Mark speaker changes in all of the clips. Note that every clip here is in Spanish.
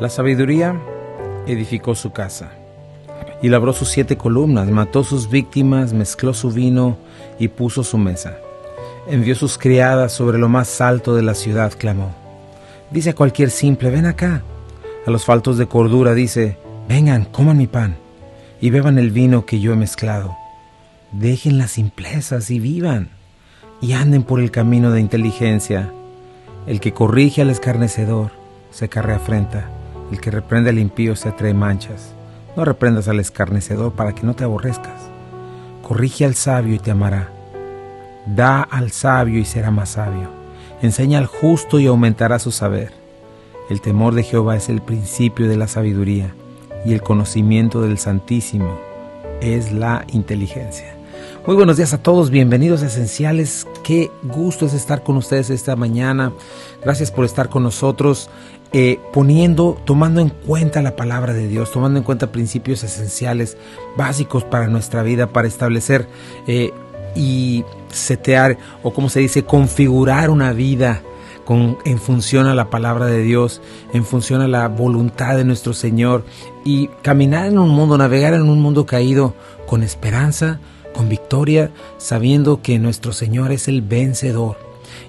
Speaker 1: La sabiduría edificó su casa y labró sus 7 columnas, mató sus víctimas, mezcló su vino y puso su mesa. Envió sus criadas sobre lo más alto de la ciudad, clamó. Dice a cualquier simple, ven acá. A los faltos de cordura dice, vengan, coman mi pan y beban el vino que yo he mezclado. Dejen las simplezas y vivan, y anden por el camino de inteligencia. El que corrige al escarnecedor se carre afrenta, el que reprende al impío se atrae manchas. No reprendas al escarnecedor para que no te aborrezcas. Corrige al sabio y te amará. Da al sabio y será más sabio. Enseña al justo y aumentará su saber. El temor de Jehová es el principio de la sabiduría, y el conocimiento del Santísimo es la inteligencia. Muy buenos días a todos, bienvenidos a Esenciales. Qué gusto es estar con ustedes esta mañana. Gracias por estar con nosotros, tomando en cuenta la palabra de Dios, tomando en cuenta principios esenciales, básicos para nuestra vida, para establecer y setear, o como se dice, configurar una vida en función a la palabra de Dios, en función a la voluntad de nuestro Señor, y caminar en un mundo, navegar en un mundo caído con esperanza, con victoria, sabiendo que nuestro Señor es el vencedor.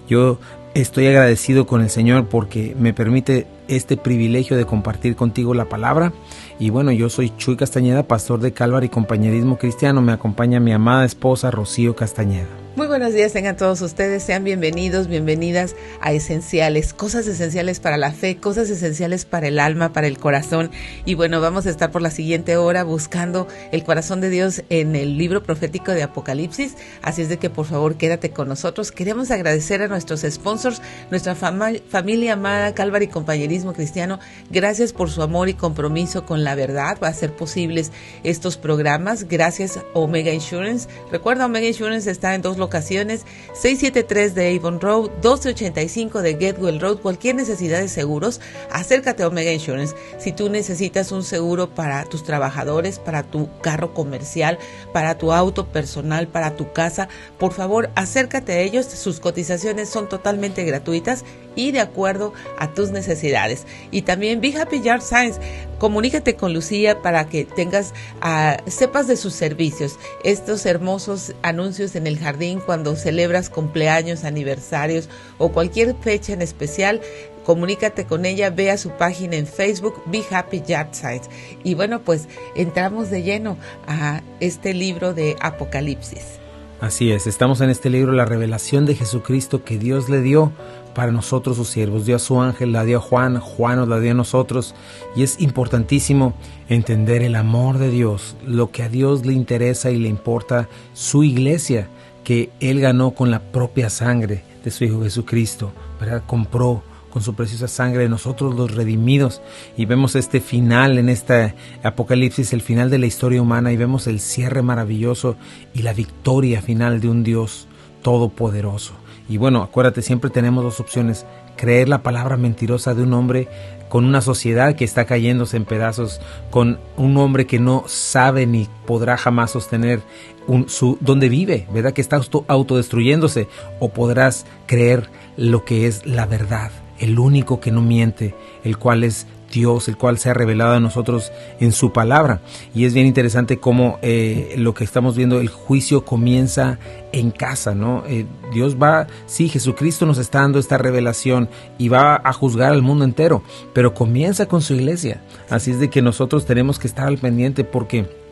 Speaker 1: Yo estoy agradecido con el Señor porque me permite este privilegio de compartir contigo la palabra. Y bueno, yo soy Chuy Castañeda, pastor de Calvary Compañerismo Cristiano. Me acompaña mi amada esposa Rocío Castañeda.
Speaker 2: Muy buenos días, tengan todos ustedes, sean bienvenidos, bienvenidas a Esenciales, cosas esenciales para la fe, cosas esenciales para el alma, para el corazón. Y bueno, vamos a estar por la siguiente hora buscando el corazón de Dios en el libro profético de Apocalipsis, así es de que por favor quédate con nosotros. Queremos agradecer a nuestros sponsors, nuestra familia amada Calvary Compañerismo Cristiano. Gracias por su amor y compromiso con la verdad, va a ser posibles estos programas. Gracias Omega Insurance. Recuerda, Omega Insurance está en 2 locaciones, 673 de Avon Road, 1285 de Getwell Road. Cualquier necesidad de seguros, acércate a Omega Insurance. Si tú necesitas un seguro para tus trabajadores, para tu carro comercial, para tu auto personal, para tu casa, por favor acércate a ellos. Sus cotizaciones son totalmente gratuitas y de acuerdo a tus necesidades. Y también Be Happy Yard Signs, comunícate con Lucía para que sepas de sus servicios, estos hermosos anuncios en el jardín cuando celebras cumpleaños, aniversarios o cualquier fecha en especial. Comunícate con ella, ve a su página en Facebook, Be Happy Yard Signs. Y bueno, pues entramos de lleno a este libro de Apocalipsis.
Speaker 1: Así es, estamos en este libro, la revelación de Jesucristo que Dios le dio para nosotros sus siervos. Dio a su ángel, la dio a Juan, Juan nos la dio a nosotros, y es importantísimo entender el amor de Dios, lo que a Dios le interesa y le importa su iglesia, que Él ganó con la propia sangre de su Hijo Jesucristo, ¿verdad? Compró con su preciosa sangre de nosotros los redimidos, y vemos este final en este Apocalipsis, el final de la historia humana, y vemos el cierre maravilloso y la victoria final de un Dios todopoderoso. Y bueno, acuérdate, siempre tenemos 2 opciones: creer la palabra mentirosa de un hombre con una sociedad que está cayéndose en pedazos, con un hombre que no sabe ni podrá jamás sostener donde vive, ¿verdad? Que está autodestruyéndose. O podrás creer lo que es la verdad, el único que no miente, el cual es Dios, el cual se ha revelado a nosotros en su palabra. Y es bien interesante cómo lo que estamos viendo, el juicio comienza en casa, ¿no? Jesucristo nos está dando esta revelación y va a juzgar al mundo entero, pero comienza con su iglesia. Así es de que nosotros tenemos que estar al pendiente, porque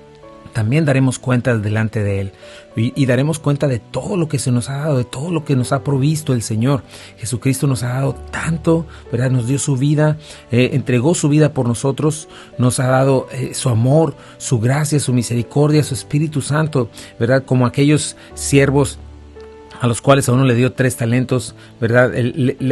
Speaker 1: también daremos cuenta delante de Él y daremos cuenta de todo lo que se nos ha dado, de todo lo que nos ha provisto el Señor. Jesucristo nos ha dado tanto, ¿verdad? Nos dio su vida, entregó su vida por nosotros, nos ha dado su amor, su gracia, su misericordia, su Espíritu Santo, ¿verdad? Como aquellos siervos a los cuales a uno le dio 3 talentos, ¿verdad?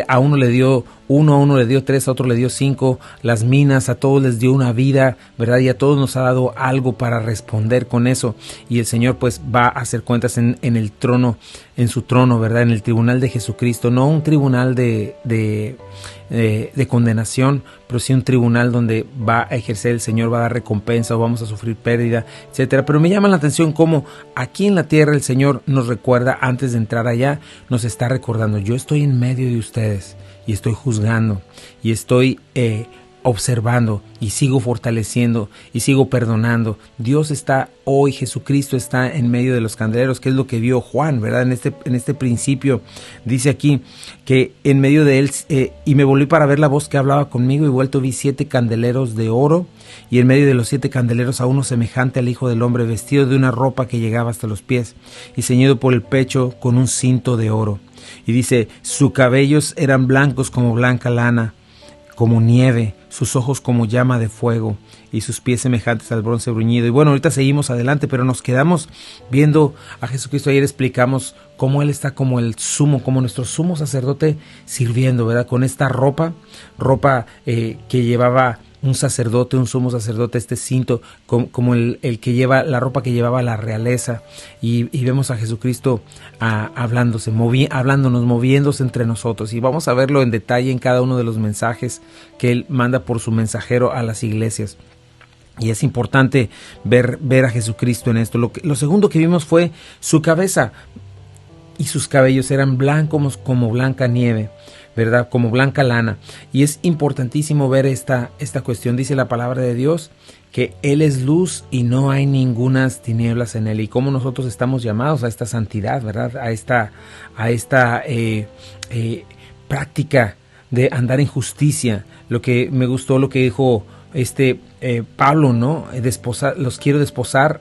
Speaker 1: A uno le dio 1, a uno le dio 3, a otro le dio 5, las minas, a todos les dio una vida, ¿verdad? Y a todos nos ha dado algo para responder con eso. Y el Señor pues va a hacer cuentas en el trono, en su trono, ¿verdad? En el tribunal de Jesucristo, no un tribunal de condenación, pero sí un tribunal donde va a ejercer el Señor, va a dar recompensa o vamos a sufrir pérdida, etcétera. Pero me llama la atención cómo aquí en la tierra el Señor nos recuerda, antes de entrar allá, nos está recordando: yo estoy en medio de ustedes y estoy juzgando y estoy observando y sigo fortaleciendo y sigo perdonando. Dios está hoy, Jesucristo está en medio de los candeleros, que es lo que vio Juan, ¿verdad? En este principio dice aquí que en medio de él, y me volví para ver la voz que hablaba conmigo, y vuelto vi 7 candeleros de oro, y en medio de los 7 candeleros a uno semejante al Hijo del Hombre, vestido de una ropa que llegaba hasta los pies, y ceñido por el pecho con un cinto de oro. Y dice, sus cabellos eran blancos como blanca lana, como nieve, sus ojos como llama de fuego, y sus pies semejantes al bronce bruñido. Y bueno, ahorita seguimos adelante, pero nos quedamos viendo a Jesucristo. Ayer explicamos cómo Él está como el sumo, como nuestro sumo sacerdote sirviendo, ¿verdad? Con esta ropa que llevaba un sacerdote, un sumo sacerdote, este cinto, como el que lleva, la ropa que llevaba la realeza, y vemos a Jesucristo hablándonos, moviéndose entre nosotros, y vamos a verlo en detalle en cada uno de los mensajes que Él manda por su mensajero a las iglesias. Y es importante ver a Jesucristo en esto. Lo segundo que vimos fue su cabeza, y sus cabellos eran blancos como blanca nieve, ¿verdad? Como blanca lana. Y es importantísimo ver esta cuestión. Dice la palabra de Dios que Él es luz y no hay ningunas tinieblas en Él. Y cómo nosotros estamos llamados a esta santidad, ¿verdad? A esta práctica de andar en justicia. Lo que me gustó, lo que dijo Pablo, ¿no? Los quiero desposar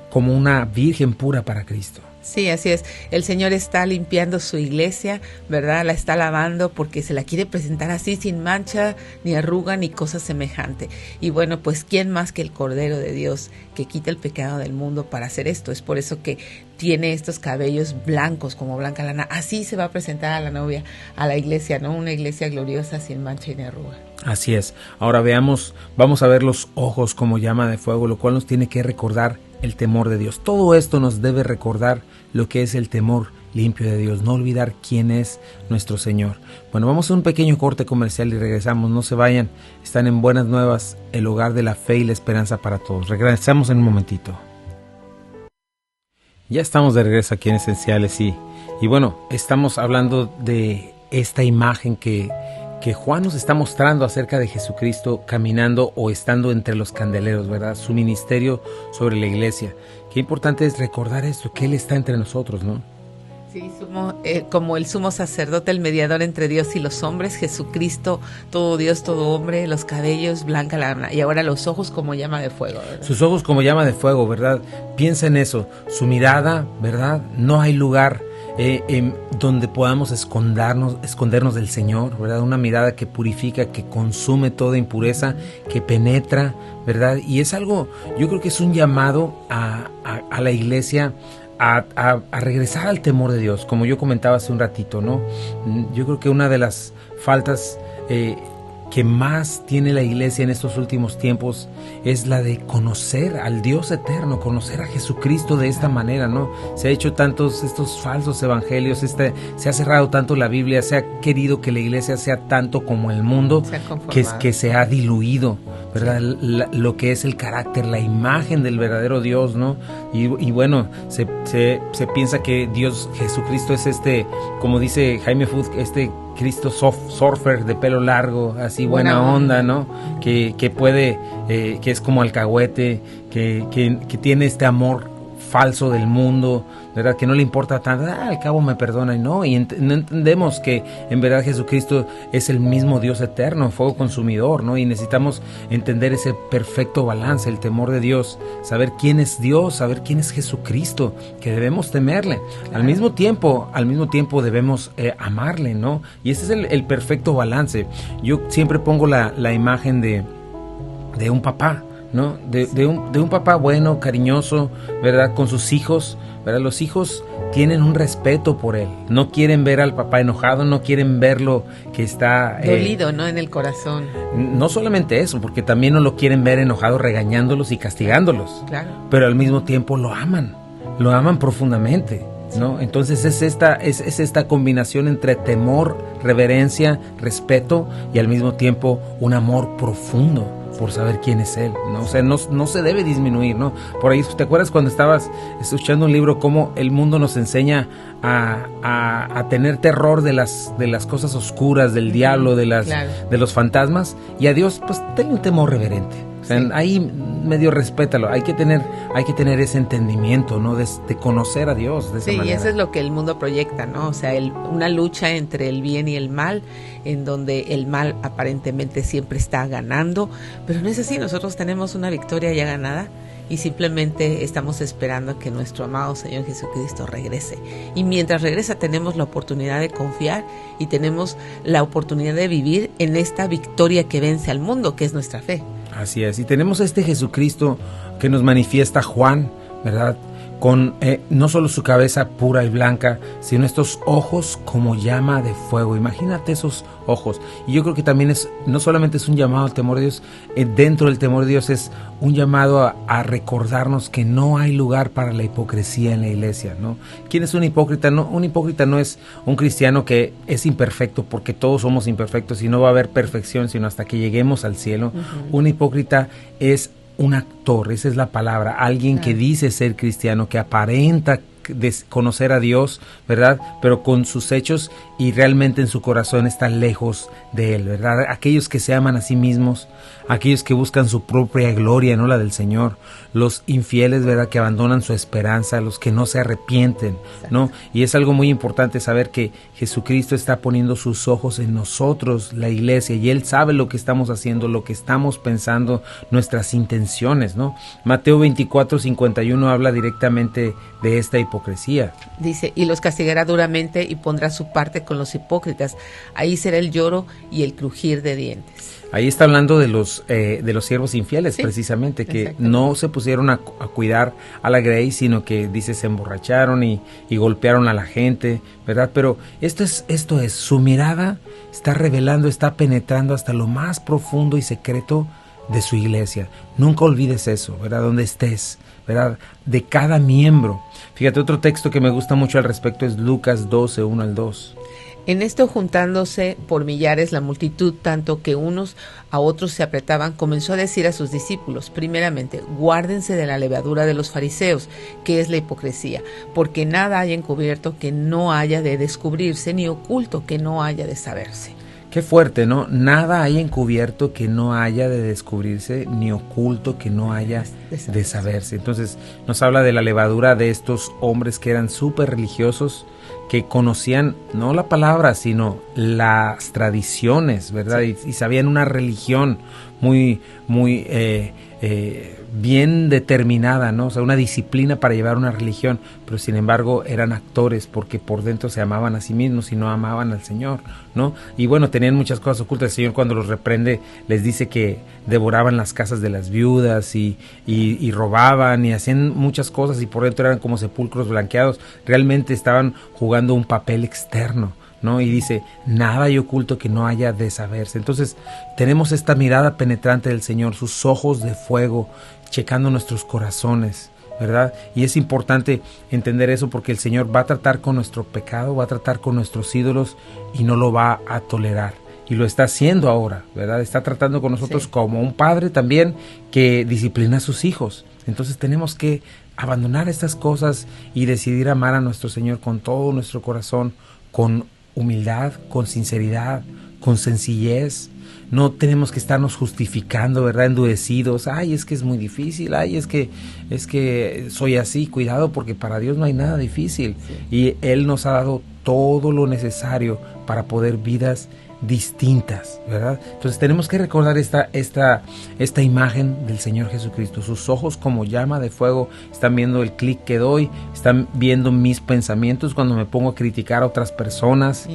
Speaker 1: como una virgen pura para Cristo.
Speaker 2: Sí, así es. El Señor está limpiando su iglesia, ¿verdad? La está lavando porque se la quiere presentar así, sin mancha, ni arruga, ni cosa semejante. Y bueno, pues ¿quién más que el Cordero de Dios que quita el pecado del mundo para hacer esto? Es por eso que tiene estos cabellos blancos como blanca lana. Así se va a presentar a la novia, a la iglesia, ¿no? Una iglesia gloriosa, sin mancha y ni arruga.
Speaker 1: Así es. Ahora vamos a ver los ojos como llama de fuego, lo cual nos tiene que recordar el temor de Dios. Todo esto nos debe recordar lo que es el temor limpio de Dios, no olvidar quién es nuestro Señor. Bueno, vamos a un pequeño corte comercial y regresamos. No se vayan, están en Buenas Nuevas, el hogar de la fe y la esperanza para todos. Regresamos en un momentito. Ya estamos de regreso aquí en Esenciales y bueno, estamos hablando de esta imagen que Juan nos está mostrando acerca de Jesucristo caminando o estando entre los candeleros, ¿verdad? Su ministerio sobre la iglesia. Qué importante es recordar esto, que Él está entre nosotros, ¿no?
Speaker 2: Sí, como el sumo sacerdote, el mediador entre Dios y los hombres, Jesucristo, todo Dios, todo hombre, los cabellos, blanca lana, y ahora los ojos como llama de fuego, ¿verdad?
Speaker 1: Sus ojos como llama de fuego, ¿verdad? Piensa en eso, su mirada, ¿verdad? No hay lugar donde podamos escondernos del Señor, ¿verdad? Una mirada que purifica, que consume toda impureza, que penetra, ¿verdad? Y es algo, yo creo que es un llamado a la iglesia a regresar al temor de Dios, como yo comentaba hace un ratito, ¿no? Yo creo que una de las faltas que más tiene la iglesia en estos últimos tiempos es la de conocer al Dios eterno, conocer a Jesucristo de esta manera, ¿no? Se ha hecho tantos estos falsos evangelios, se ha cerrado tanto la Biblia, se ha querido que la iglesia sea tanto como el mundo, que se ha diluido, ¿verdad? Lo que es el carácter, la imagen del verdadero Dios, ¿no? Y bueno, se piensa que Dios, Jesucristo es como dice Jaime Food, Cristo surfer de pelo largo, así buena onda, ¿no? Que puede, que es como alcahuete, que tiene este amor falso del mundo, ¿verdad? Que no le importa tanto, al cabo me perdona, y no entendemos que en verdad Jesucristo es el mismo Dios eterno, fuego consumidor, ¿no? Y necesitamos entender ese perfecto balance, el temor de Dios, saber quién es Dios, saber quién es Jesucristo, que debemos temerle. Al mismo tiempo debemos amarle, ¿no? Y ese es el perfecto balance. Yo siempre pongo la imagen de un papá, ¿no? De un papá bueno, cariñoso, ¿verdad? Con sus hijos, ¿verdad? Los hijos tienen un respeto por él. No quieren ver al papá enojado, no quieren verlo que está
Speaker 2: dolido, ¿no? En el corazón.
Speaker 1: No solamente eso, porque también no lo quieren ver enojado, regañándolos y castigándolos.
Speaker 2: Claro.
Speaker 1: Pero al mismo tiempo lo aman profundamente. ¿no? Entonces es esta combinación entre temor, reverencia, respeto y al mismo tiempo un amor profundo por saber quién es Él, ¿no? O sea, no se debe disminuir, ¿no? Por ahí, ¿te acuerdas cuando estabas escuchando un libro cómo el mundo nos enseña a tener terror de las cosas oscuras, del diablo, de los fantasmas? Y a Dios, pues, ten un temor reverente. O sea, ahí medio respétalo. Hay que tener ese entendimiento, ¿no? De conocer a Dios de esa manera.
Speaker 2: Sí, y eso es lo que el mundo proyecta, ¿no? O sea, una lucha entre el bien y el mal, en donde el mal aparentemente siempre está ganando, pero no es así. Nosotros tenemos una victoria ya ganada y simplemente estamos esperando que nuestro amado Señor Jesucristo regrese. Y mientras regresa tenemos la oportunidad de confiar y tenemos la oportunidad de vivir en esta victoria que vence al mundo, que es nuestra fe.
Speaker 1: Así es, y tenemos este Jesucristo que nos manifiesta Juan, ¿verdad? Con no solo su cabeza pura y blanca, sino estos ojos como llama de fuego. Imagínate esos ojos. Y yo creo que también no solamente es un llamado al temor de Dios, dentro del temor de Dios es un llamado a recordarnos que no hay lugar para la hipocresía en la iglesia, ¿no? ¿Quién es un hipócrita? No, un hipócrita no es un cristiano que es imperfecto, porque todos somos imperfectos y no va a haber perfección sino hasta que lleguemos al cielo. Uh-huh. Un hipócrita es un actor, esa es la palabra, alguien que dice ser cristiano, que aparenta conocer a Dios, ¿verdad? Pero con sus hechos y realmente en su corazón está lejos de Él, ¿verdad? Aquellos que se aman a sí mismos, aquellos que buscan su propia gloria, no la del Señor, los infieles, ¿verdad? Que abandonan su esperanza, los que no se arrepienten, ¿no? Y es algo muy importante saber que Jesucristo está poniendo sus ojos en nosotros, la iglesia, y Él sabe lo que estamos haciendo, lo que estamos pensando, nuestras intenciones, ¿no? Mateo 24:51 habla directamente de esta hipocresía.
Speaker 2: Dice, y los castigará duramente y pondrá su parte con los hipócritas. Ahí será el lloro y el crujir de dientes.
Speaker 1: Ahí está hablando de los siervos infieles, sí, precisamente, que no se pusieron a cuidar a la grey, sino que dice se emborracharon y golpearon a la gente, ¿verdad? Pero esto es, su mirada está revelando, está penetrando hasta lo más profundo y secreto de su iglesia. Nunca olvides eso, ¿verdad? Donde estés, ¿verdad? De cada miembro. Fíjate, otro texto que me gusta mucho al respecto es Lucas 12, 1 al 2.
Speaker 2: En esto, juntándose por millares la multitud, tanto que unos a otros se apretaban, comenzó a decir a sus discípulos, primeramente, guárdense de la levadura de los fariseos, que es la hipocresía, porque nada hay encubierto que no haya de descubrirse, ni oculto que no haya de saberse.
Speaker 1: Qué fuerte, ¿no? Nada hay encubierto que no haya de descubrirse, ni oculto que no haya de saberse. Entonces, nos habla de la levadura de estos hombres que eran súper religiosos, que conocían no la palabra, sino las tradiciones, ¿verdad? Sí. Y sabían una religión muy bien determinada, ¿no? O sea, una disciplina para llevar una religión, pero sin embargo eran actores porque por dentro se amaban a sí mismos y no amaban al Señor, ¿no? Y bueno, tenían muchas cosas ocultas. El Señor, cuando los reprende, les dice que devoraban las casas de las viudas y robaban y hacían muchas cosas y por dentro eran como sepulcros blanqueados. Realmente estaban jugando un papel externo, ¿no? Y dice, nada hay oculto que no haya de saberse. Entonces, tenemos esta mirada penetrante del Señor, sus ojos de fuego, checando nuestros corazones, ¿verdad? Y es importante entender eso porque el Señor va a tratar con nuestro pecado, va a tratar con nuestros ídolos y no lo va a tolerar. Y lo está haciendo ahora, ¿verdad? Está tratando con nosotros como un padre también que disciplina a sus hijos. Entonces tenemos que abandonar estas cosas y decidir amar a nuestro Señor con todo nuestro corazón, con humildad, con sinceridad, con sencillez. No tenemos que estarnos justificando, ¿verdad? Endurecidos. Ay, es que es muy difícil. Ay, es que soy así. Cuidado, porque para Dios no hay nada difícil. Sí. Y Él nos ha dado todo lo necesario para poder vidas distintas, ¿verdad? Entonces tenemos que recordar esta imagen del Señor Jesucristo. Sus ojos como llama de fuego están viendo el clic que doy, están viendo mis pensamientos cuando me pongo a criticar a otras personas,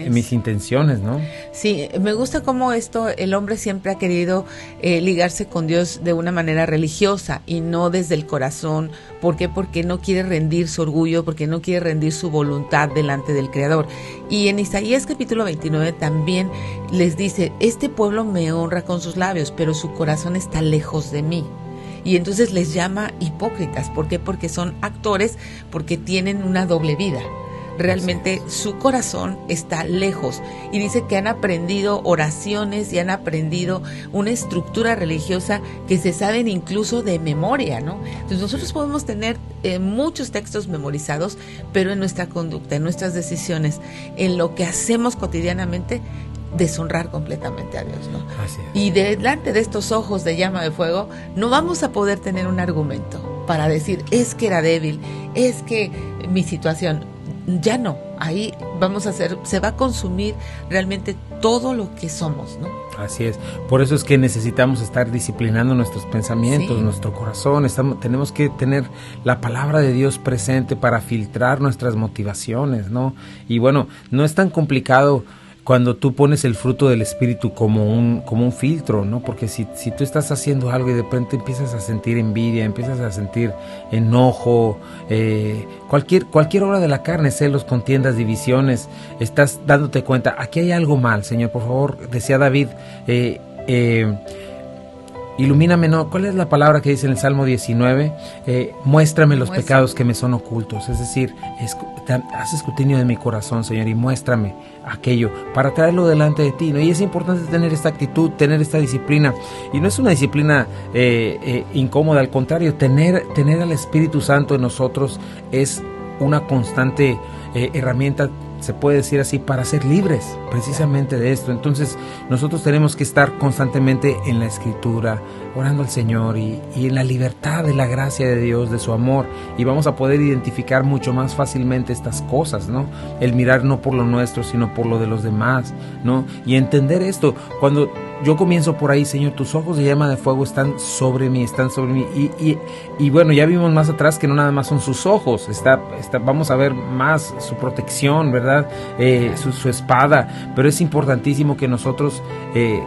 Speaker 1: mis intenciones, ¿no?
Speaker 2: Sí, me gusta cómo el hombre siempre ha querido ligarse con Dios de una manera religiosa y no desde el corazón. ¿Por qué? Porque no quiere rendir su orgullo, porque no quiere rendir su voluntad delante del Creador. Y en Isaías capítulo 29 también les dice, este pueblo me honra con sus labios, pero su corazón está lejos de mí. Y entonces les llama hipócritas. ¿Por qué? Porque son actores, porque tienen una doble vida. Realmente su corazón está lejos, y dice que han aprendido oraciones y han aprendido una estructura religiosa que se saben incluso de memoria, ¿no? Entonces nosotros podemos tener muchos textos memorizados, pero en nuestra conducta, en nuestras decisiones, en lo que hacemos cotidianamente, deshonrar completamente a Dios, ¿no?
Speaker 1: Así es.
Speaker 2: Y delante de estos ojos de llama de fuego no vamos a poder tener un argumento para decir, es que era débil, es que mi situación. Ya no, ahí se va a consumir realmente todo lo que somos, ¿no?
Speaker 1: Así es, por eso es que necesitamos estar disciplinando nuestros pensamientos, nuestro corazón. Tenemos que tener la palabra de Dios presente para filtrar nuestras motivaciones, ¿no? Y bueno, no es tan complicado cuando tú pones el fruto del Espíritu como un filtro, ¿no? Porque si tú estás haciendo algo y de repente empiezas a sentir envidia, empiezas a sentir enojo, cualquier obra de la carne, celos, contiendas, divisiones, estás dándote cuenta, aquí hay algo mal, Señor, por favor, decía David, ilumíname, ¿no? ¿Cuál es la palabra que dice en el Salmo 19? Muéstrame los pecados que me son ocultos. Es decir, haz escrutinio de mi corazón, Señor, y muéstrame aquello para traerlo delante de ti, ¿no? Y es importante tener esta actitud, tener esta disciplina. Y no es una disciplina incómoda, al contrario, tener al Espíritu Santo en nosotros es una constante herramienta, se puede decir así, para ser libres precisamente de esto. Entonces nosotros tenemos que estar constantemente en la Escritura, orando al Señor y en la libertad de la gracia de Dios, de su amor, y vamos a poder identificar mucho más fácilmente estas cosas, ¿no? El mirar no por lo nuestro, sino por lo de los demás, ¿no? Y entender esto, cuando yo comienzo por ahí, Señor, tus ojos de llama de fuego están sobre mí, y bueno, ya vimos más atrás que no nada más son sus ojos, vamos a ver más su protección, ¿verdad? Su espada, pero es importantísimo que nosotros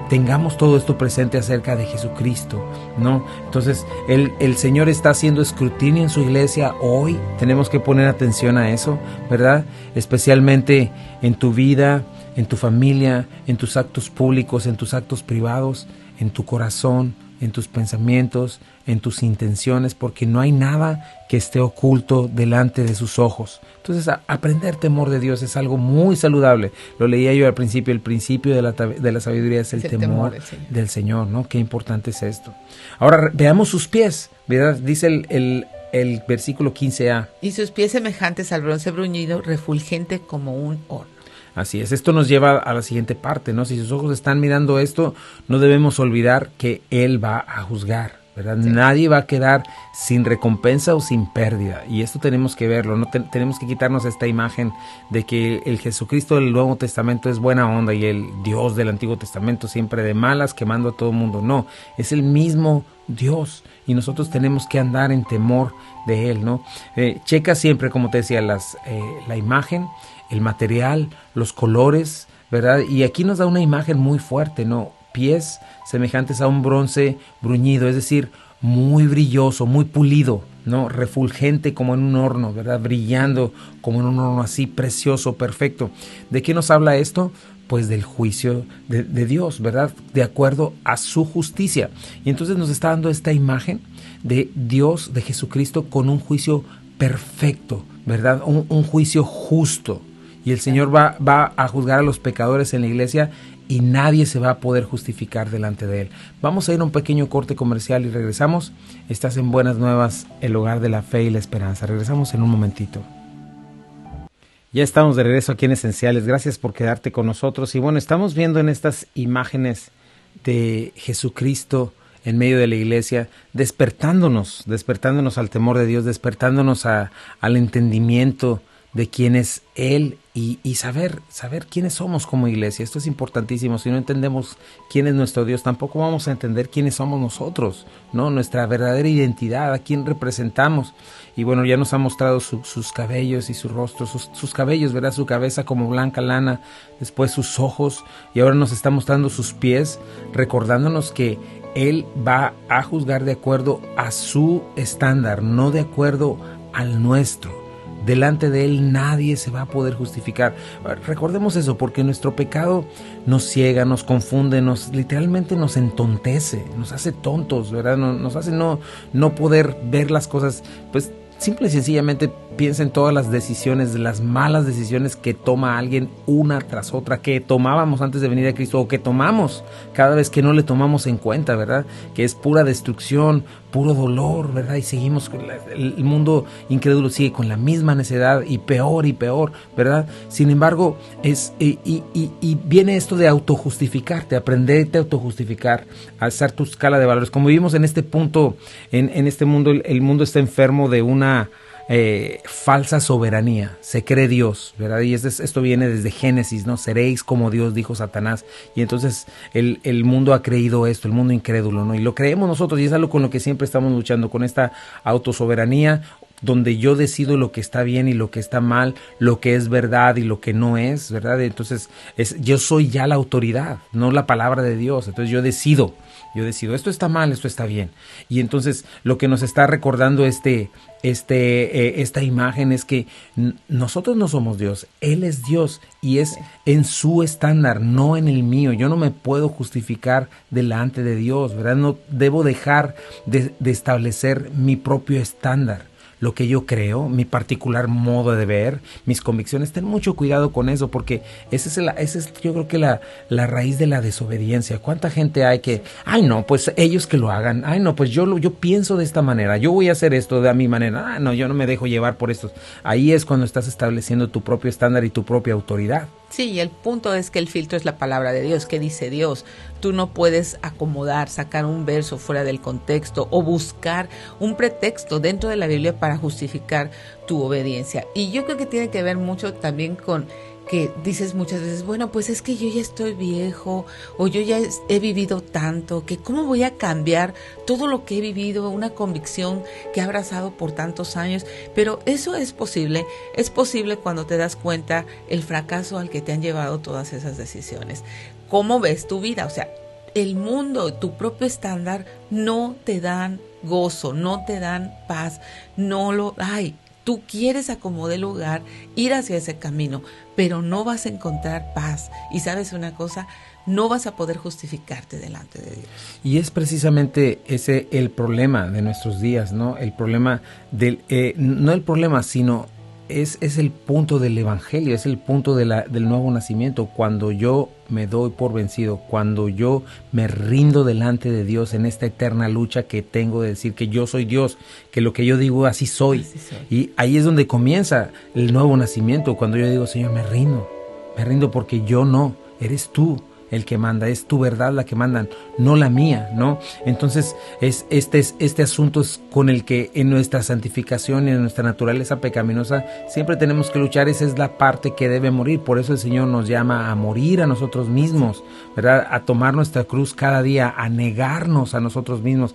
Speaker 1: tengamos todo esto presente acerca de Jesucristo, ¿no? Entonces, el Señor está haciendo escrutinio en su iglesia hoy, tenemos que poner atención a eso, ¿verdad? Especialmente en tu vida, en tu familia, en tus actos públicos, en tus actos privados, en tu corazón, en tus pensamientos, en tus intenciones, porque no hay nada que esté oculto delante de sus ojos. Entonces, aprender temor de Dios es algo muy saludable. Lo leía yo al principio, el principio de la sabiduría es el temor del Señor, ¿no? Qué importante es esto. Ahora, veamos sus pies, ¿verdad? Dice el versículo 15a.
Speaker 2: Y sus pies semejantes al bronce bruñido, refulgente como un horno.
Speaker 1: Así es, esto nos lleva a la siguiente parte, ¿no? Si sus ojos están mirando esto, no debemos olvidar que Él va a juzgar, ¿verdad? Sí. Nadie va a quedar sin recompensa o sin pérdida, y esto tenemos que verlo, ¿no? Tenemos que quitarnos esta imagen de que el Jesucristo del Nuevo Testamento es buena onda y el Dios del Antiguo Testamento siempre de malas, quemando a todo el mundo. No, es el mismo Dios y nosotros tenemos que andar en temor de Él, ¿no? Checa siempre, como te decía, la imagen, el material, los colores, ¿verdad? Y aquí nos da una imagen muy fuerte, ¿no? Pies semejantes a un bronce bruñido, es decir, muy brilloso, muy pulido, ¿no? Refulgente como en un horno, ¿verdad? Brillando como en un horno así, precioso, perfecto. ¿De qué nos habla esto? Pues del juicio de Dios, ¿verdad? De acuerdo a su justicia. Y entonces nos está dando esta imagen de Dios, de Jesucristo, con un juicio perfecto, ¿verdad? Un juicio justo. Y el Señor va a juzgar a los pecadores en la iglesia y nadie se va a poder justificar delante de Él. Vamos a ir a un pequeño corte comercial y regresamos. Estás en Buenas Nuevas, el hogar de la fe y la esperanza. Regresamos en un momentito. Ya estamos de regreso aquí en Esenciales. Gracias por quedarte con nosotros. Y bueno, estamos viendo en estas imágenes de Jesucristo en medio de la iglesia, despertándonos al temor de Dios, despertándonos al entendimiento de quién es Él y saber quiénes somos como iglesia. Esto es importantísimo. Si no entendemos quién es nuestro Dios, tampoco vamos a entender quiénes somos nosotros, ¿no? Nuestra verdadera identidad, a quién representamos. Y bueno, ya nos ha mostrado sus cabellos y su rostro, sus cabellos, ¿verdad? Su cabeza como blanca lana, después sus ojos, y ahora nos está mostrando sus pies, recordándonos que Él va a juzgar de acuerdo a su estándar, no de acuerdo al nuestro. delante de Él nadie se va a poder justificar. Recordemos eso, porque nuestro pecado nos ciega, nos confunde, literalmente nos entontece, nos hace tontos, ¿verdad? Nos hace no poder ver las cosas, pues simple y sencillamente piensa en todas las decisiones, las malas decisiones que toma alguien una tras otra, que tomábamos antes de venir a Cristo o que tomamos cada vez que no le tomamos en cuenta, ¿verdad? Que es pura destrucción, puro dolor, ¿verdad? Y seguimos, el mundo incrédulo sigue con la misma necedad y peor, ¿verdad? Sin embargo, y viene esto de autojustificarte, aprenderte a autojustificar, alzar tu escala de valores. Como vivimos en este punto, en este mundo, el mundo está enfermo de una falsa soberanía, se cree Dios, ¿verdad? Y esto viene desde Génesis, ¿no? Seréis como Dios, dijo Satanás. Y entonces el mundo ha creído esto, el mundo incrédulo, ¿no? Y lo creemos nosotros, y es algo con lo que siempre estamos luchando, con esta autosoberanía, donde yo decido lo que está bien y lo que está mal, lo que es verdad y lo que no es, ¿verdad? Entonces yo soy ya la autoridad, no la palabra de Dios. Entonces yo decido, esto está mal, esto está bien. Y entonces lo que nos está recordando esta imagen es que nosotros no somos Dios, Él es Dios y es en su estándar, no en el mío. Yo no me puedo justificar delante de Dios, ¿verdad? No debo dejar de establecer mi propio estándar, lo que yo creo, mi particular modo de ver, mis convicciones. Ten mucho cuidado con eso, porque ese es yo creo que la raíz de la desobediencia. ¿Cuánta gente hay que, ay no, pues ellos que lo hagan, ay no, pues yo pienso de esta manera, yo voy a hacer esto de a mi manera, no, yo no me dejo llevar por esto? Ahí es cuando estás estableciendo tu propio estándar y tu propia autoridad.
Speaker 2: Sí, y el punto es que el filtro es la palabra de Dios. ¿Qué dice Dios? Tú no puedes acomodar, sacar un verso fuera del contexto o buscar un pretexto dentro de la Biblia para justificar tu obediencia. Y yo creo que tiene que ver mucho también con que dices muchas veces, bueno, pues es que yo ya estoy viejo o yo ya he vivido tanto, que cómo voy a cambiar todo lo que he vivido, una convicción que he abrazado por tantos años. Pero eso es posible cuando te das cuenta el fracaso al que te han llevado todas esas decisiones. ¿Cómo ves tu vida? O sea, el mundo, tu propio estándar no te dan gozo, no te dan paz, no lo hay. Tú quieres acomodar el lugar, ir hacia ese camino, pero no vas a encontrar paz. Y sabes una cosa, no vas a poder justificarte delante de Dios.
Speaker 1: Y es precisamente ese el problema de nuestros días, ¿no? El problema no el problema, sino es el punto del evangelio, es el punto del nuevo nacimiento. Cuando yo me doy por vencido, cuando yo me rindo delante de Dios en esta eterna lucha que tengo de decir que yo soy Dios, que lo que yo digo así soy. Y ahí es donde comienza el nuevo nacimiento, cuando yo digo, Señor, me rindo porque yo no, eres tú el que manda, es tu verdad la que mandan, no la mía, ¿no? Entonces este asunto es con el que en nuestra santificación y en nuestra naturaleza pecaminosa siempre tenemos que luchar. Esa es la parte que debe morir. Por eso el Señor nos llama a morir a nosotros mismos, ¿verdad? A tomar nuestra cruz cada día, a negarnos a nosotros mismos.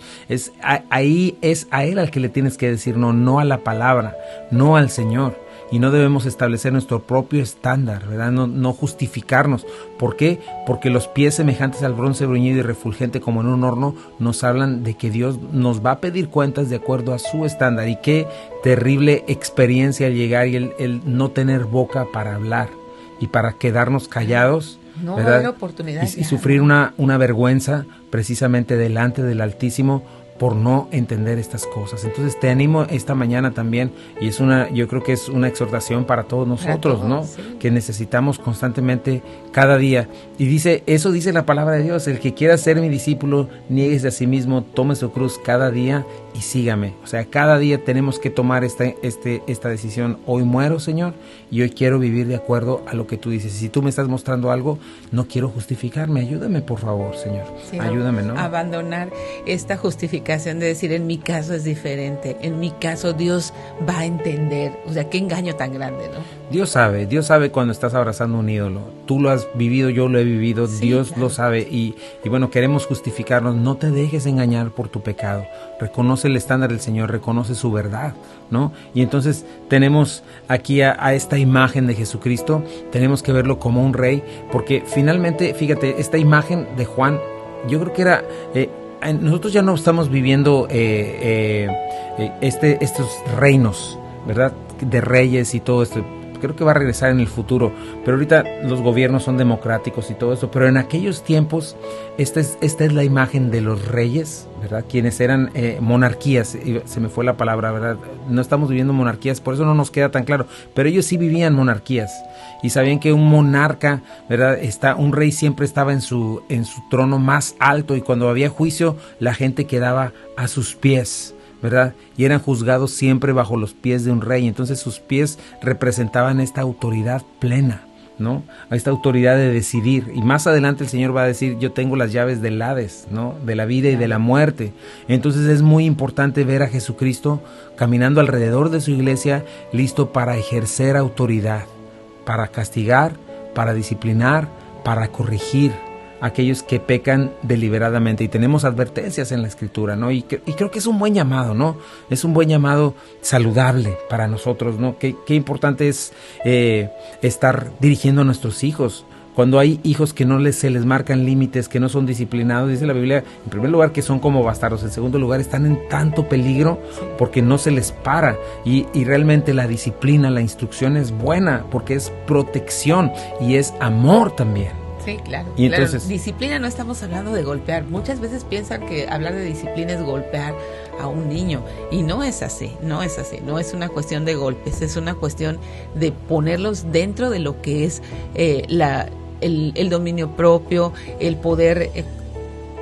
Speaker 1: Ahí es a Él al que le tienes que decir no a la palabra, no al Señor. Y no debemos establecer nuestro propio estándar, ¿verdad? No justificarnos. ¿Por qué? Porque los pies semejantes al bronce bruñido y refulgente como en un horno nos hablan de que Dios nos va a pedir cuentas de acuerdo a su estándar. Y qué terrible experiencia al llegar y el no tener boca para hablar y para quedarnos callados.
Speaker 2: No va a haber oportunidad.
Speaker 1: Y sufrir una vergüenza precisamente delante del Altísimo por no entender estas cosas. Entonces te animo esta mañana también, y yo creo que es una exhortación para todos nosotros, ¿no? Sí. Que necesitamos constantemente cada día. Y eso dice la palabra de Dios: el que quiera ser mi discípulo, niéguese a sí mismo, tome su cruz cada día y sígame. O sea, cada día tenemos que tomar esta decisión. Hoy muero, Señor, y hoy quiero vivir de acuerdo a lo que tú dices. Si tú me estás mostrando algo, no quiero justificarme. Ayúdame, por favor, Señor. Sí, ayúdame, ¿no?
Speaker 2: Abandonar esta justificación de decir, en mi caso es diferente, en mi caso Dios va a entender. O sea, qué engaño tan grande, ¿no?
Speaker 1: Dios sabe cuando estás abrazando un ídolo. Tú lo has vivido, yo lo he vivido, sí, Dios claro. Lo sabe y bueno, queremos justificarnos. No te dejes engañar por tu pecado. Reconoce el estándar del Señor, reconoce su verdad, ¿no? Y entonces tenemos aquí a esta imagen de Jesucristo, tenemos que verlo como un rey, porque finalmente, fíjate, esta imagen de Juan, yo creo que era... nosotros ya no estamos viviendo estos reinos, ¿verdad? de reyes y todo esto. Creo que va a regresar en el futuro, pero ahorita los gobiernos son democráticos y todo eso, pero en aquellos tiempos esta es la imagen de los reyes, ¿verdad? Quienes eran monarquías, se me fue la palabra, ¿verdad? No estamos viviendo monarquías, por eso no nos queda tan claro, pero ellos sí vivían monarquías y sabían que un monarca, ¿verdad? Un rey siempre estaba en su trono más alto y cuando había juicio la gente quedaba a sus pies, ¿verdad? Y eran juzgados siempre bajo los pies de un rey. Entonces sus pies representaban esta autoridad plena, ¿no? Esta autoridad de decidir. Y más adelante el Señor va a decir, yo tengo las llaves del Hades, ¿no? De la vida y de la muerte. Entonces es muy importante ver a Jesucristo caminando alrededor de su iglesia, listo para ejercer autoridad, para castigar, para disciplinar, para corregir aquellos que pecan deliberadamente, y tenemos advertencias en la Escritura, ¿no? Y creo que es un buen llamado, ¿no? Es un buen llamado saludable para nosotros, ¿no? Qué importante es estar dirigiendo a nuestros hijos. Cuando hay hijos que no se les marcan límites, que no son disciplinados, dice la Biblia, en primer lugar, que son como bastardos, en segundo lugar, están en tanto peligro porque no se les para, y realmente la disciplina, la instrucción es buena porque es protección y es amor también.
Speaker 2: Sí, claro.
Speaker 1: Y entonces,
Speaker 2: disciplina no estamos hablando de golpear. Muchas veces piensan que hablar de disciplina es golpear a un niño, y no es así, no es así. No es una cuestión de golpes, es una cuestión de ponerlos dentro de lo que es el dominio propio, el poder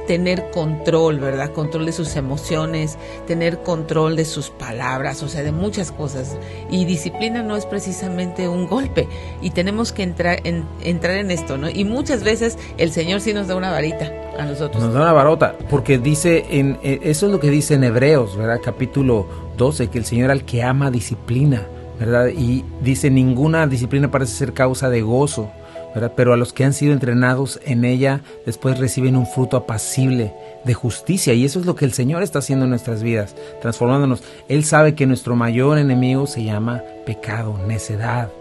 Speaker 2: tener control, ¿verdad? Control de sus emociones, tener control de sus palabras, o sea, de muchas cosas. Y disciplina no es precisamente un golpe, y tenemos que entrar en esto, ¿no? Y muchas veces el Señor sí nos da una varita a nosotros.
Speaker 1: Nos da una varota, porque dice, eso es lo que dice en Hebreos, ¿verdad? Capítulo 12, que el Señor al que ama disciplina, ¿verdad? Y dice, ninguna disciplina parece ser causa de gozo, ¿verdad? Pero a los que han sido entrenados en ella, después reciben un fruto apacible de justicia, y eso es lo que el Señor está haciendo en nuestras vidas, transformándonos. Él sabe que nuestro mayor enemigo se llama pecado, necedad,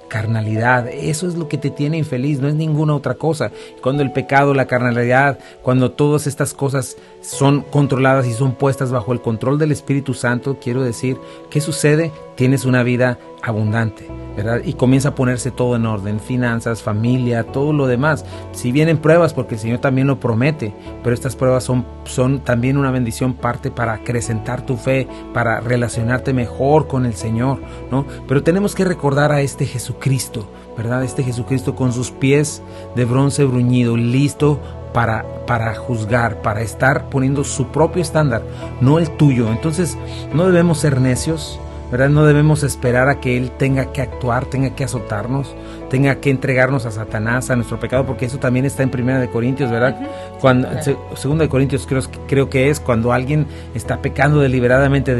Speaker 1: carnalidad. Eso es lo que te tiene infeliz, no es ninguna otra cosa. Cuando el pecado, la carnalidad, cuando todas estas cosas son controladas y son puestas bajo el control del Espíritu Santo, quiero decir, ¿qué sucede? Tienes una vida abundante, ¿verdad? Y comienza a ponerse todo en orden, finanzas, familia, todo lo demás. Si vienen pruebas, porque el Señor también lo promete, pero estas pruebas son también una bendición, parte para acrecentar tu fe, para relacionarte mejor con el Señor, ¿no? Pero tenemos que recordar a este Jesucristo, ¿verdad? Este Jesucristo con sus pies de bronce bruñido, listo para juzgar, para estar poniendo su propio estándar, no el tuyo. Entonces no debemos ser necios, ¿verdad? No debemos esperar a que Él tenga que actuar, tenga que azotarnos, tenga que entregarnos a Satanás, a nuestro pecado, porque eso también está en 1 Corintios, ¿verdad? Cuando, 2 Corintios creo que es cuando alguien está pecando deliberadamente,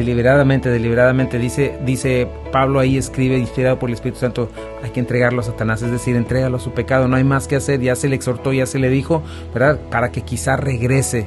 Speaker 1: dice Pablo ahí, escribe, inspirado por el Espíritu Santo, hay que entregarlo a Satanás, es decir, entrégalo a su pecado, no hay más que hacer, ya se le exhortó, ya se le dijo, ¿verdad? Para que quizá regrese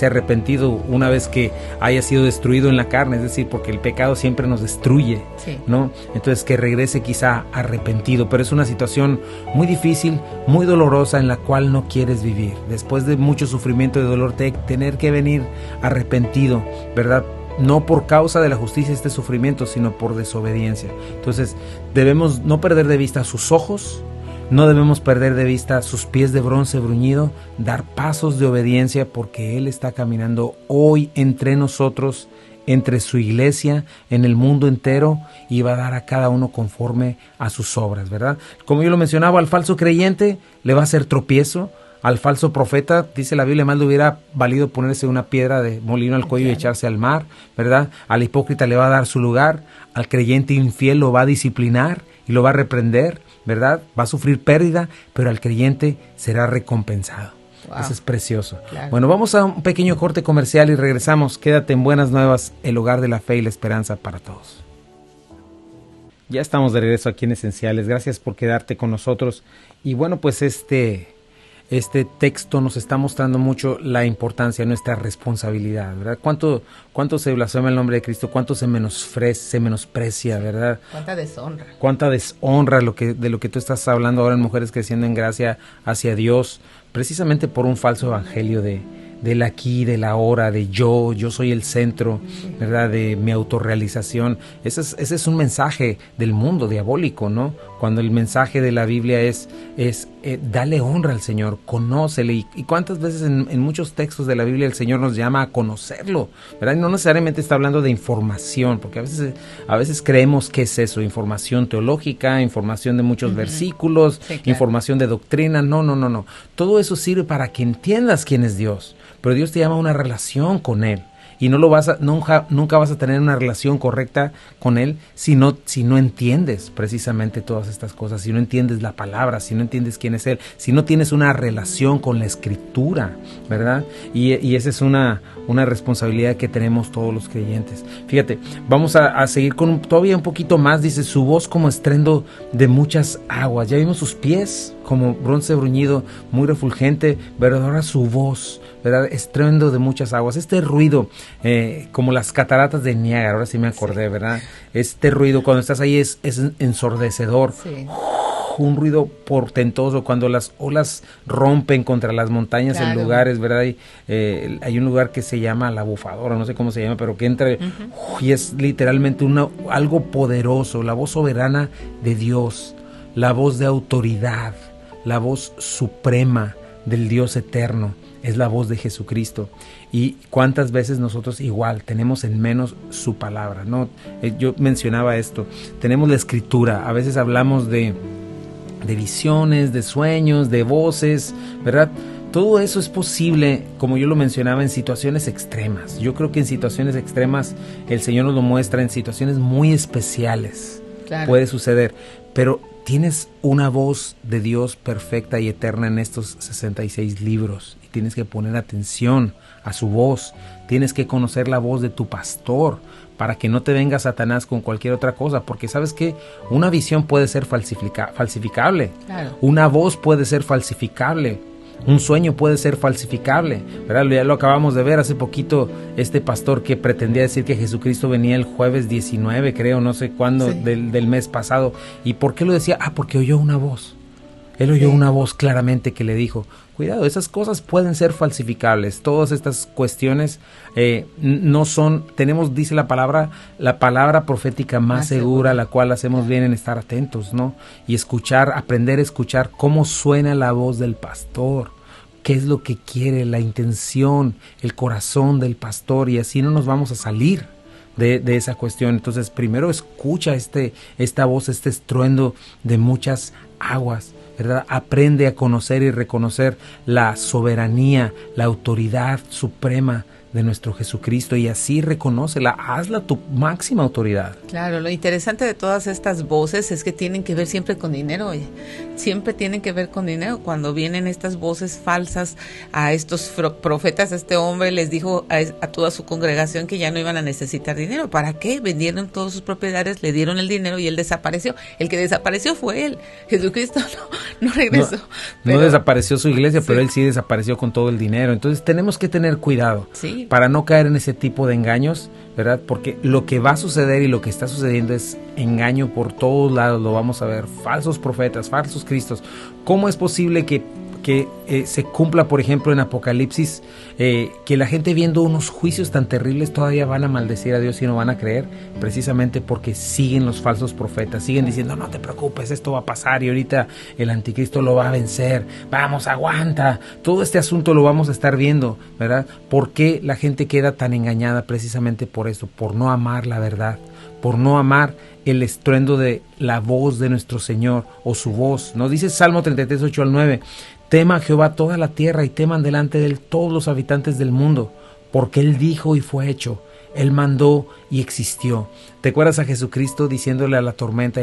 Speaker 1: arrepentido una vez que haya sido destruido en la carne, es decir, porque el pecado siempre nos destruye, sí, ¿no? Entonces que regrese quizá arrepentido, pero es una situación muy difícil, muy dolorosa, en la cual no quieres vivir. Después de mucho sufrimiento y dolor, tener que venir arrepentido, ¿verdad? No por causa de la justicia este sufrimiento, sino por desobediencia. Entonces debemos no perder de vista sus ojos, no debemos perder de vista sus pies de bronce bruñido, dar pasos de obediencia, porque Él está caminando hoy entre nosotros, entre su iglesia, en el mundo entero, y va a dar a cada uno conforme a sus obras, ¿verdad? Como yo lo mencionaba, al falso creyente le va a hacer tropiezo, al falso profeta, dice la Biblia, más le hubiera valido ponerse una piedra de molino al cuello y echarse al mar, ¿verdad? Al hipócrita le va a dar su lugar, al creyente infiel lo va a disciplinar y lo va a reprender, ¿verdad? Va a sufrir pérdida, pero al creyente será recompensado. Wow. Eso es precioso. Claro. Bueno, vamos a un pequeño corte comercial y regresamos. Quédate en Buenas Nuevas, el hogar de la fe y la esperanza para todos. Ya estamos de regreso aquí en Esenciales. Gracias por quedarte con nosotros. Y bueno, pues este texto nos está mostrando mucho la importancia de nuestra responsabilidad, ¿verdad? ¿Cuánto se blasfema el nombre de Cristo? ¿Cuánto se menosprecia, verdad? ¿Cuánta deshonra de lo que tú estás hablando ahora en Mujeres Creciendo en Gracia hacia Dios, precisamente por un falso evangelio de del aquí, del ahora, de yo soy el centro, ¿verdad? De mi autorrealización. Ese es un mensaje del mundo diabólico, ¿no? Cuando el mensaje de la Biblia es dale honra al Señor, conócele. Y cuántas veces en muchos textos de la Biblia el Señor nos llama a conocerlo, ¿verdad? Y no necesariamente está hablando de información, porque a veces creemos que es eso, información teológica, información de muchos versículos, sí, claro, información de doctrina. No. Todo eso sirve para que entiendas quién es Dios, pero Dios te llama a una relación con Él. Y nunca vas a tener una relación correcta con Él si no entiendes precisamente todas estas cosas, si no entiendes la palabra, si no entiendes quién es Él, si no tienes una relación con la Escritura, ¿verdad? Y esa es una responsabilidad que tenemos todos los creyentes. Fíjate, vamos a seguir con todavía un poquito más. Dice, su voz como estruendo de muchas aguas. Ya vimos sus pies como bronce bruñido, muy refulgente, pero ahora su voz, ¿verdad? Estruendo de muchas aguas. Este ruido, como las cataratas de Niágara, ahora sí me acordé, sí, ¿verdad? Este ruido cuando estás ahí es ensordecedor. Sí. Un ruido portentoso cuando las olas rompen contra las montañas, claro, en lugares, ¿verdad? Hay un lugar que se llama La Bufadora, no sé cómo se llama, pero que entra y es literalmente algo poderoso, la voz soberana de Dios, la voz de autoridad, la voz suprema del Dios eterno, es la voz de Jesucristo. Y cuántas veces nosotros igual tenemos en menos su palabra, ¿no? Yo mencionaba esto, tenemos la Escritura, a veces hablamos de visiones, de sueños, de voces, ¿verdad? Todo eso es posible, como yo lo mencionaba, en situaciones extremas. Yo creo que en situaciones extremas el Señor nos lo muestra, en situaciones muy especiales, claro, puede suceder, pero tienes una voz de Dios perfecta y eterna en estos 66 libros y tienes que poner atención a su voz, tienes que conocer la voz de tu pastor para que no te venga Satanás con cualquier otra cosa, porque sabes que una visión puede ser falsificable, claro, una voz puede ser falsificable, un sueño puede ser falsificable, ¿verdad? Ya lo acabamos de ver hace poquito, este pastor que pretendía decir que Jesucristo venía el jueves 19, creo, no sé cuándo, sí, del mes pasado. ¿Y por qué lo decía? Porque oyó una voz. Él oyó una voz claramente que le dijo, cuidado, esas cosas pueden ser falsificables. Todas estas cuestiones no son, dice la palabra profética más segura, la cual hacemos bien en estar atentos, ¿no? Y aprender a escuchar cómo suena la voz del pastor, qué es lo que quiere, la intención, el corazón del pastor, y así no nos vamos a salir de esa cuestión. Entonces, primero escucha esta voz, este estruendo de muchas aguas, ¿verdad? Aprende a conocer y reconocer la soberanía, la autoridad suprema de nuestro Jesucristo, y así reconócela, hazla tu máxima autoridad.
Speaker 2: Claro, lo interesante de todas estas voces es que tienen que ver siempre con dinero, oye. Siempre tienen que ver con dinero. Cuando vienen estas voces falsas a estos profetas, este hombre les dijo a toda su congregación que ya no iban a necesitar dinero. ¿Para qué? Vendieron todas sus propiedades, le dieron el dinero y él desapareció. El que desapareció fue él. Jesucristo no regresó.
Speaker 1: No desapareció su iglesia, sí, pero él sí desapareció con todo el dinero. Entonces tenemos que tener cuidado, sí, para no caer en ese tipo de engaños, ¿verdad? Porque lo que va a suceder y lo que está sucediendo es engaño por todos lados, lo vamos a ver, falsos profetas, falsos cristos. ¿Cómo es posible que se cumpla, por ejemplo, en Apocalipsis, que la gente viendo unos juicios tan terribles todavía van a maldecir a Dios y no van a creer? Precisamente porque siguen los falsos profetas, siguen diciendo, no te preocupes, esto va a pasar y ahorita el anticristo lo va a vencer, vamos, aguanta, todo este asunto lo vamos a estar viendo, ¿verdad? ¿Por qué la gente queda tan engañada? Precisamente por eso, por no amar la verdad, por no amar el estruendo de la voz de nuestro Señor, o su voz. Nos dice Salmo 33, 8 al 9, tema a Jehová toda la tierra y teman delante de él todos los habitantes del mundo, porque él dijo y fue hecho, él mandó y existió. ¿Te acuerdas a Jesucristo diciéndole a la tormenta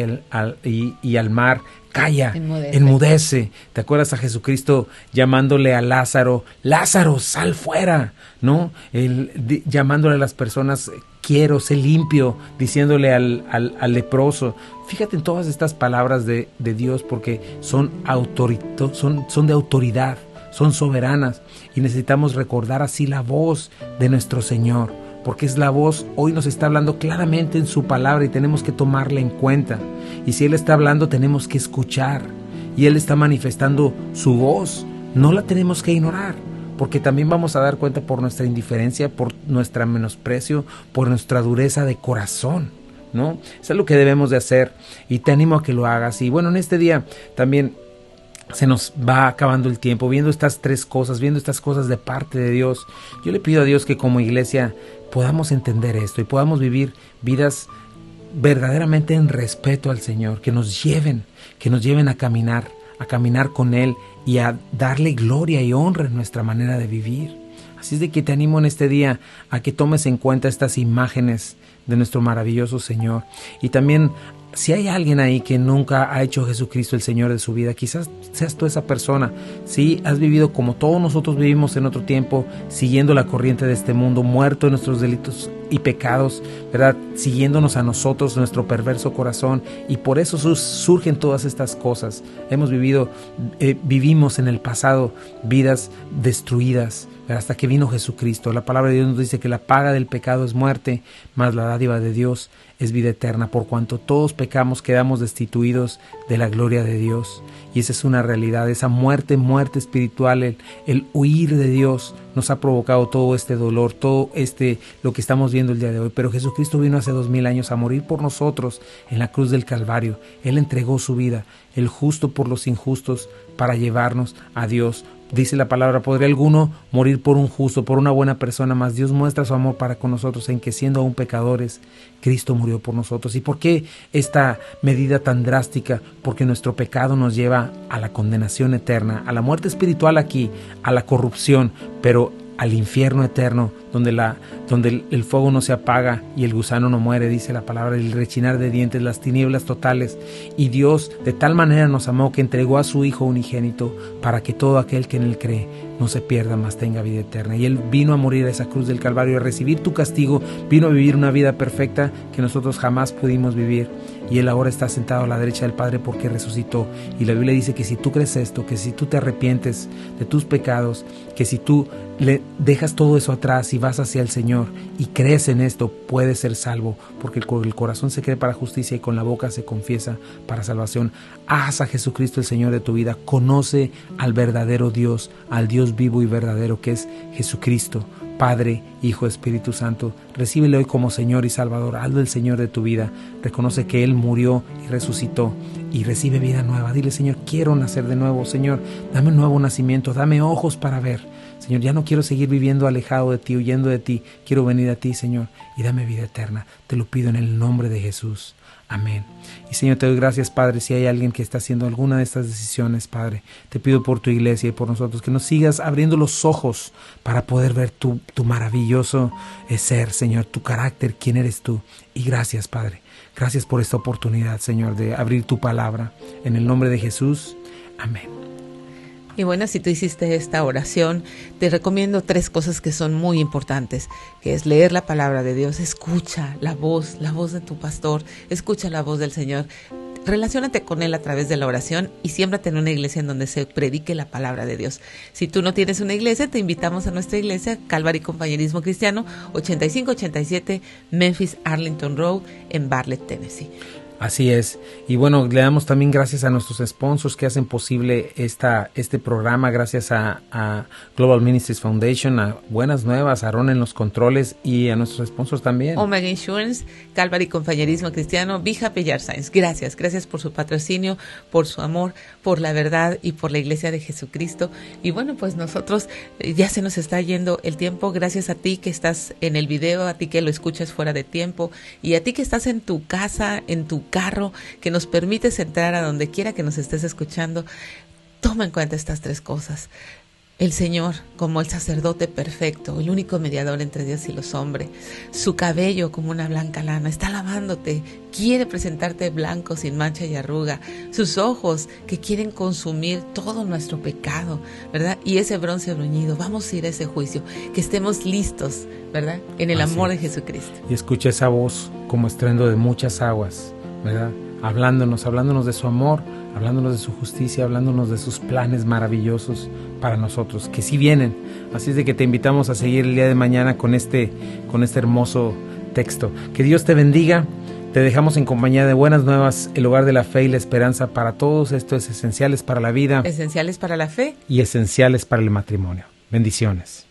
Speaker 1: y al mar, calla, enmudece? ¿Te acuerdas a Jesucristo llamándole a Lázaro, Lázaro, sal fuera? ¿No? Llamándole a las personas, quiero, sé limpio, diciéndole al leproso. Fíjate en todas estas palabras de Dios, porque son de autoridad, son soberanas, y necesitamos recordar así la voz de nuestro Señor, porque es la voz, hoy nos está hablando claramente en su palabra y tenemos que tomarla en cuenta. Y si Él está hablando, tenemos que escuchar, y Él está manifestando su voz, no la tenemos que ignorar, porque también vamos a dar cuenta por nuestra indiferencia, por nuestro menosprecio, por nuestra dureza de corazón, ¿no? Eso es lo que debemos de hacer y te animo a que lo hagas. Y bueno, en este día también se nos va acabando el tiempo viendo estas tres cosas, viendo estas cosas de parte de Dios. Yo le pido a Dios que como iglesia podamos entender esto y podamos vivir vidas verdaderamente en respeto al Señor, que nos lleven a caminar con Él y a darle gloria y honra en nuestra manera de vivir. Así es de que te animo en este día a que tomes en cuenta estas imágenes de nuestro maravilloso Señor. Y también, si hay alguien ahí que nunca ha hecho a Jesucristo el Señor de su vida, quizás seas tú esa persona. Si has vivido como todos nosotros vivimos en otro tiempo, siguiendo la corriente de este mundo, muerto en nuestros delitos y pecados, ¿verdad? Siguiéndonos a nosotros, nuestro perverso corazón, y por eso surgen todas estas cosas. Vivimos en el pasado vidas destruidas, ¿verdad? Hasta que vino Jesucristo. La palabra de Dios nos dice que la paga del pecado es muerte, mas la dádiva de Dios es vida eterna. Por cuanto todos pecamos, quedamos destituidos de la gloria de Dios. Y esa es una realidad, esa muerte espiritual, el huir de Dios nos ha provocado todo este dolor, lo que estamos viendo el día de hoy. Pero Jesucristo vino hace 2000 años a morir por nosotros en la cruz del Calvario. Él entregó su vida, el justo por los injustos, para llevarnos a Dios. Dice la palabra, ¿podría alguno morir por un justo, por una buena persona? Mas Dios muestra su amor para con nosotros en que, siendo aún pecadores, Cristo murió por nosotros. ¿Y por qué esta medida tan drástica? Porque nuestro pecado nos lleva a la condenación eterna, a la muerte espiritual aquí, a la corrupción, pero al infierno eterno, donde el fuego no se apaga y el gusano no muere, dice la palabra, el rechinar de dientes, las tinieblas totales. Y Dios de tal manera nos amó que entregó a su Hijo unigénito para que todo aquel que en Él cree no se pierda, mas tenga vida eterna. Y Él vino a morir a esa cruz del Calvario, a recibir tu castigo, vino a vivir una vida perfecta que nosotros jamás pudimos vivir. Y Él ahora está sentado a la derecha del Padre porque resucitó. Y la Biblia dice que si tú crees esto, que si tú te arrepientes de tus pecados, que si tú le dejas todo eso atrás y vas hacia el Señor y crees en esto, puedes ser salvo, porque con el corazón se cree para justicia y con la boca se confiesa para salvación. Haz a Jesucristo el Señor de tu vida, conoce al verdadero Dios, al Dios vivo y verdadero que es Jesucristo, Padre, Hijo, Espíritu Santo. Recíbele hoy como Señor y Salvador, hazlo el Señor de tu vida, reconoce que Él murió y resucitó y recibe vida nueva. Dile: Señor, quiero nacer de nuevo, Señor, dame un nuevo nacimiento, dame ojos para ver. Señor, ya no quiero seguir viviendo alejado de ti, huyendo de ti, quiero venir a ti, Señor, y dame vida eterna. Te lo pido en el nombre de Jesús. Amén. Y Señor, te doy gracias, Padre, si hay alguien que está haciendo alguna de estas decisiones, Padre, te pido por tu iglesia y por nosotros, que nos sigas abriendo los ojos para poder ver tu maravilloso ser, Señor, tu carácter, quién eres tú. Y gracias, Padre, gracias por esta oportunidad, Señor, de abrir tu palabra. En el nombre de Jesús. Amén.
Speaker 2: Y bueno, si tú hiciste esta oración, te recomiendo 3 cosas que son muy importantes, que es leer la palabra de Dios, escucha la voz de tu pastor, escucha la voz del Señor, relaciónate con Él a través de la oración y siémbrate en una iglesia en donde se predique la palabra de Dios. Si tú no tienes una iglesia, te invitamos a nuestra iglesia, Calvary Compañerismo Cristiano, 8587 Memphis Arlington Road, en Bartlett, Tennessee.
Speaker 1: Así es. Y bueno, le damos también gracias a nuestros sponsors que hacen posible este programa, gracias a Global Ministries Foundation, a Buenas Nuevas, a Aaron en los controles y a nuestros sponsors también.
Speaker 2: Omega Insurance, Calvary Compañerismo Cristiano, Be Happy Yard Signs. Gracias por su patrocinio, por su amor, por la verdad y por la Iglesia de Jesucristo. Y bueno, pues nosotros ya se nos está yendo el tiempo. Gracias a ti que estás en el video, a ti que lo escuchas fuera de tiempo y a ti que estás en tu casa, en tu carro, que nos permites entrar a donde quiera que nos estés escuchando. Toma en cuenta estas 3 cosas. El Señor como el sacerdote perfecto, el único mediador entre Dios y los hombres. Su cabello como una blanca lana, está lavándote, quiere presentarte blanco, sin mancha y arruga. Sus ojos que quieren consumir todo nuestro pecado, ¿verdad? Y ese bronce bruñido, vamos a ir a ese juicio, que estemos listos, ¿verdad? En el amor de Jesucristo.
Speaker 1: Y escucha esa voz como estruendo de muchas aguas, ¿verdad? Hablándonos de su amor, hablándonos de su justicia, hablándonos de sus planes maravillosos para nosotros, que sí vienen. Así es de que te invitamos a seguir el día de mañana con este hermoso texto. Que Dios te bendiga. Te dejamos en compañía de Buenas Nuevas, el hogar de la fe y la esperanza para todos. Esto es esenciales para la vida,
Speaker 2: esenciales para la fe
Speaker 1: y esenciales para el matrimonio. Bendiciones.